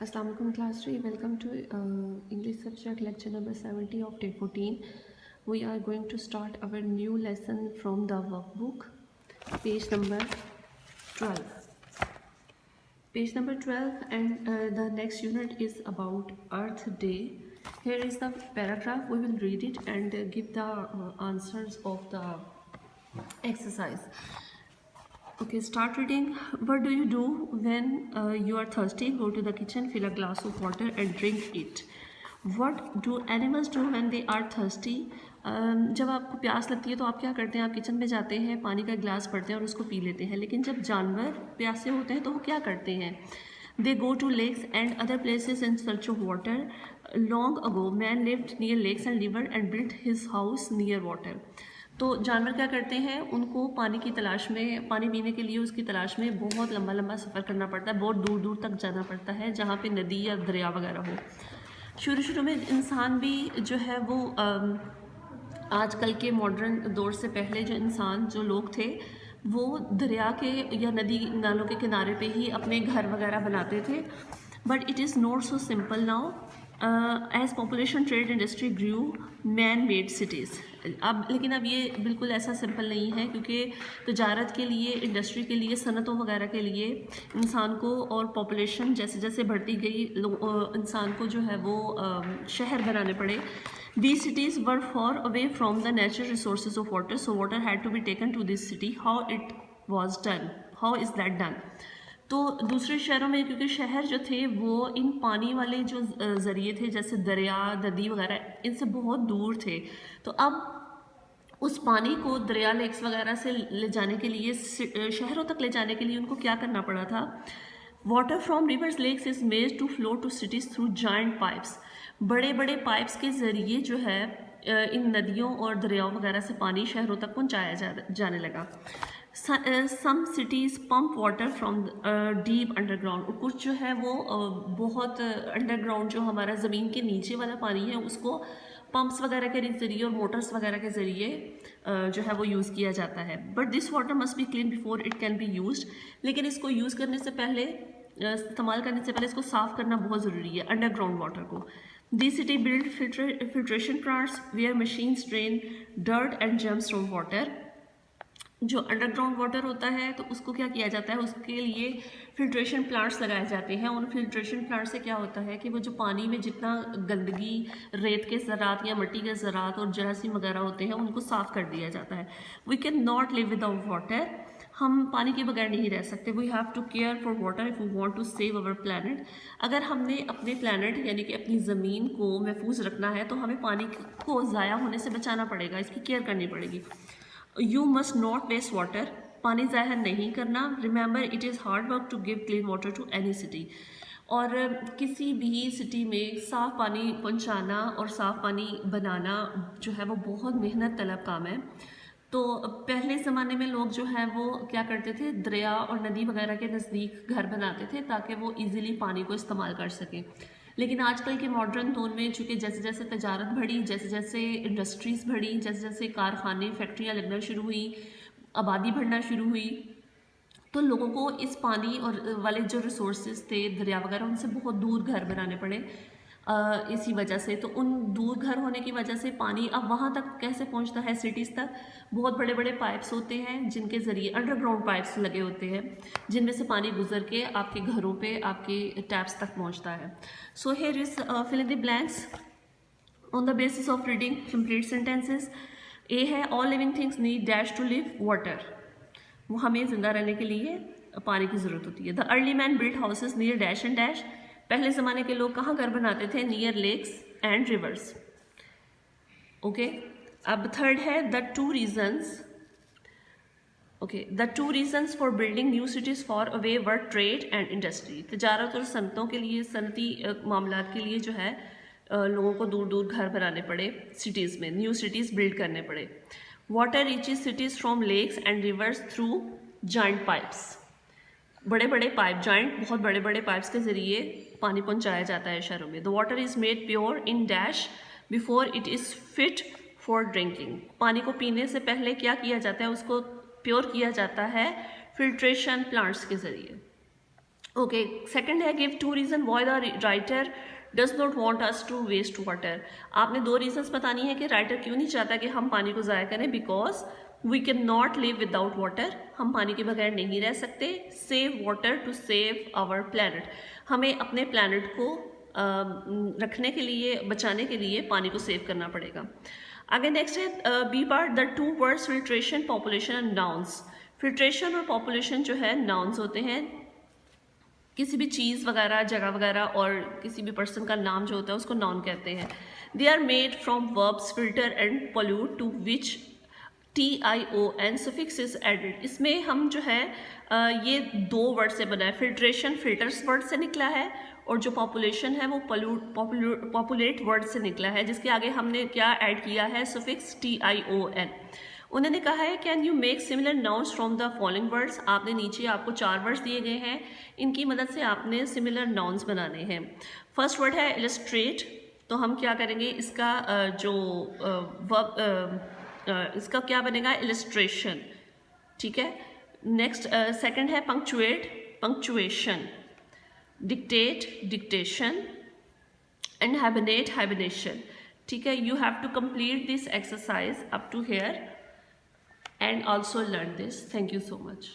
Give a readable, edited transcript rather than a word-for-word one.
Assalamualaikum class 3. Welcome to English subject lecture number 70 of day 14. We are going to start our new lesson from the workbook, page number 12. Page number 12 and the next unit is about Earth Day. Here is the paragraph. We will read it and give the answers of the exercise. Okay, start reading. What do you do when you are thirsty? Go to the kitchen, fill a glass of water and drink it. What do animals do when they are thirsty? जब आपको प्यास लगती है तो आप क्या करते हैं? आप किचन में जाते हैं, पानी का गिलास भरते हैं और उसको पी लेते हैं. लेकिन जब जानवर प्यासे होते हैं तो वो क्या करते हैं? They go to lakes and other places in search of water. Long ago, man lived near lakes and river and built his house near water. तो जानवर क्या करते हैं? उनको पानी की तलाश में, पानी पीने के लिए उसकी तलाश में बहुत लंबा लंबा सफ़र करना पड़ता है, बहुत दूर दूर तक जाना पड़ता है जहाँ पे नदी या दरिया वगैरह हो. शुरू शुरू में इंसान भी जो है वो आजकल के मॉडर्न दौर से पहले जो इंसान जो लोग थे वो दरिया के या नदी नालों के किनारे पे ही अपने घर वगैरह बनाते थे. But it is not so simple now. As population trade industry grew man made cities. अब लेकिन अब ये बिल्कुल ऐसा सिंपल नहीं है, क्योंकि तजारत के लिए, इंडस्ट्री के लिए, सनतों वगैरह के लिए इंसान को और पॉपुलेशन जैसे जैसे बढ़ती गई इंसान को जो है वो शहर बनाने पड़े. These cities were far away from the natural resources of water, so water had to be taken to this city. How it was done? How is that done? तो दूसरे शहरों में, क्योंकि शहर जो थे वो इन पानी वाले जो ज़रिए थे जैसे दरिया, नदी वगैरह, इनसे बहुत दूर थे. तो अब उस पानी को दरिया, लेक्स वगैरह से ले जाने के लिए, शहरों तक ले जाने के लिए उनको क्या करना पड़ा था? Water from rivers, lakes is made to flow to cities through giant pipes. बड़े बड़े पाइप्स के ज़रिए जो है इन नदियों और दरियाओं वगैरह से पानी शहरों तक पहुँचाया जाने लगा. Some cities pump water from deep underground. कुछ जो है वो बहुत अंडरग्राउंड, जो हमारा ज़मीन के नीचे वाला पानी है, उसको पंप्स वगैरह के ज़रिए और मोटर्स वगैरह के ज़रिए जो है वो यूज़ किया जाता है. But this water must be clean before it can be used. लेकिन इसको यूज़ करने से पहले, इस्तेमाल करने से पहले इसको साफ़ करना बहुत ज़रूरी है, अंडरग्राउंड वाटर को. This city built filtration plants where machines drain dirt and germs from water. जो अंडरग्राउंड वाटर होता है तो उसको क्या किया जाता है? उसके लिए फिल्ट्रेशन प्लांट्स लगाए जाते हैं. उन फिल्ट्रेशन प्लांट से क्या होता है कि वो जो पानी में जितना गंदगी, रेत के ज़रात या मिट्टी के ज़रात और जरासीम वगैरह होते हैं, उनको साफ़ कर दिया जाता है. We can not live without water. हम पानी के बगैर नहीं रह सकते. We have to care for water if we want to save our planet. अगर हमने अपने प्लानट यानी कि अपनी ज़मीन को महफूज रखना है तो हमें पानी को ज़ाया होने से बचाना पड़ेगा, इसकी केयर करनी पड़ेगी. You must not waste water. पानी ज़ाया नहीं करना. Remember it is hard work to give clean water to any city. और किसी भी सिटी में साफ़ पानी पहुंचाना और साफ़ पानी बनाना जो है वो बहुत मेहनत तलब काम है. तो पहले ज़माने में लोग जो है वो क्या करते थे? दरिया और नदी वगैरह के नज़दीक घर बनाते थे ताकि वो इजीली पानी को इस्तेमाल कर सकें. लेकिन आजकल के मॉडर्न दौर में चूँकि जैसे जैसे तजारत बढ़ी, जैसे जैसे इंडस्ट्रीज़ बढ़ी, जैसे जैसे कारखाने, फैक्ट्रियाँ लगना शुरू हुई, आबादी बढ़ना शुरू हुई, तो लोगों को इस पानी और वाले जो रिसोर्सेज थे दरिया वगैरह, उनसे बहुत दूर घर बनाने पड़े. इसी वजह से, तो उन दूर घर होने की वजह से पानी अब वहाँ तक कैसे पहुँचता है? सिटीज़ तक बहुत बड़े बड़े पाइप्स होते हैं जिनके ज़रिए, अंडरग्राउंड पाइप्स लगे होते हैं जिनमें से पानी गुजर के आपके घरों पे, आपके टैप्स तक पहुँचता है. So here is fill in the blanks on the basis of reading complete sentences. A है all living things need dash to live water. वो हमें ज़िंदा रहने के लिए पानी की ज़रूरत होती है. The early man build houses near dash and dash. पहले ज़माने के लोग कहाँ घर बनाते थे? Near lakes and rivers. Okay, अब थर्ड है the two reasons. Okay, the two reasons for building new cities for away were trade and industry. तजारत और सनतों के लिए, सनती मामलात के लिए जो है लोगों को दूर दूर घर बनाने पड़े, सिटीज़ में न्यू सिटीज़ बिल्ड करने पड़े. Water reaches cities from lakes and rivers through giant pipes. बड़े बड़े पाइप, जाइंट बहुत बड़े बड़े पाइप्स के ज़रिए पानी पहुंचाया जाता है शहरों में. The water is made pure in dash before it is fit for drinking. पानी को पीने से पहले क्या किया जाता है? उसको प्योर किया जाता है फिल्ट्रेशन प्लांट्स के ज़रिए. ओके, सेकंड है give 2 reason why the writer does not want us to waste water. आपने 2 रीजंस बतानी है कि राइटर क्यों नहीं चाहता कि हम पानी को ज़ाया करें। Because we can not live without water, हम पानी के बगैर नहीं रह सकते। Save water to save our planet, हमें अपने प्लैनेट को रखने के लिए, बचाने के लिए पानी को सेव करना पड़ेगा। आगे नेक्स्ट है B part, the 2 words filtration, population and nouns. Filtration और पॉपुलेशन जो है नाउन्स होते हैं, किसी भी चीज़ वगैरह, जगह वगैरह और किसी भी पर्सन का नाम जो होता है उसको नाउन कहते हैं। They are made from verbs filter and pollute to which TION suffix is added। इसमें हम जो है ये 2 वर्ड से बना है। फिल्ट्रेशन फिल्टर्स वर्ड से निकला है और जो पॉपुलेशन है वो पॉपुलेट वर्ड से निकला है, जिसके आगे हमने क्या ऐड किया है, suffix TION। उन्होंने कहा है can you make similar nouns from the following words. आपने नीचे आपको 4 वर्ड्स दिए गए हैं, इनकी मदद से आपने सिमिलर नाउन्स बनाने हैं। फर्स्ट वर्ड है इलस्ट्रेट, तो हम क्या करेंगे, इसका जो इसका क्या बनेगा, इलस्ट्रेशन। ठीक है। नेक्स्ट सेकंड है punctuate, punctuation. Dictate, dictation. And hibernate, hibernation. ठीक है। You have to complete this exercise up to here and also learn this. Thank you so much.